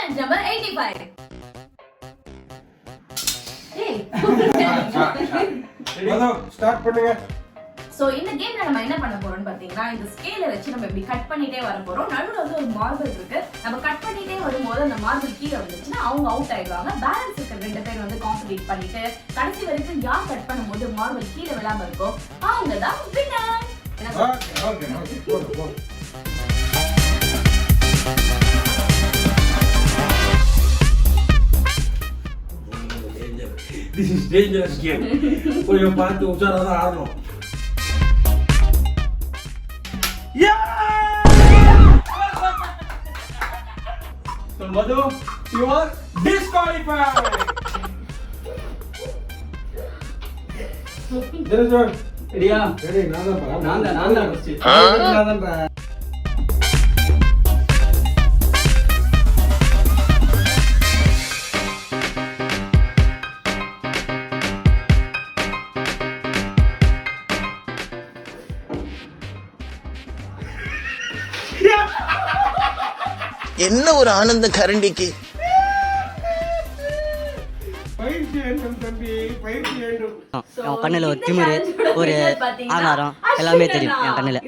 challenge number 85. Hey. Start பண்ணுங்க. So இந்த கேம்ல நம்ம என்ன பண்ண போறோம்னு பாத்தீங்கன்னா இந்த ஸ்கேலை வச்சு நம்ம இப்படி கட் பண்ணிட்டே வர போறோம். நடுவுல வந்து ஒரு மார்பிள் இருக்கு. நம்ம கட் பண்ணிட்டே வரும்போது அந்த மார்பிள் கீழ வந்துச்சுன்னா அவங்க அவுட் ஆயிடுவாங்க. பேலன்ஸ் இருக்க ரெண்டு பேர் வந்து காம்பீட் பண்ணிட்டு கடைசி வரைக்கும் யார் கட் பண்ணும்போது மார்பிள் கீழ விழாம இருக்கோ அவங்க தான் வின்னர். ஓகே போடு. This is dangerous game. கொஞ்சம் பார்த்து உச்சாரா தான் ஆடணும். So Madhu, you are disqualified. ரெடியா? ரெடி. நான் தான் ஃபர்ஸ்ட். நான் தான்டா. என்ன ஒரு ஆனந்த கரண்டிக்கு. என் கண்ணுல ஒரு திமிரு, ஒரு ஆகாரம் எல்லாமே தெரியும் என் கண்ணுல.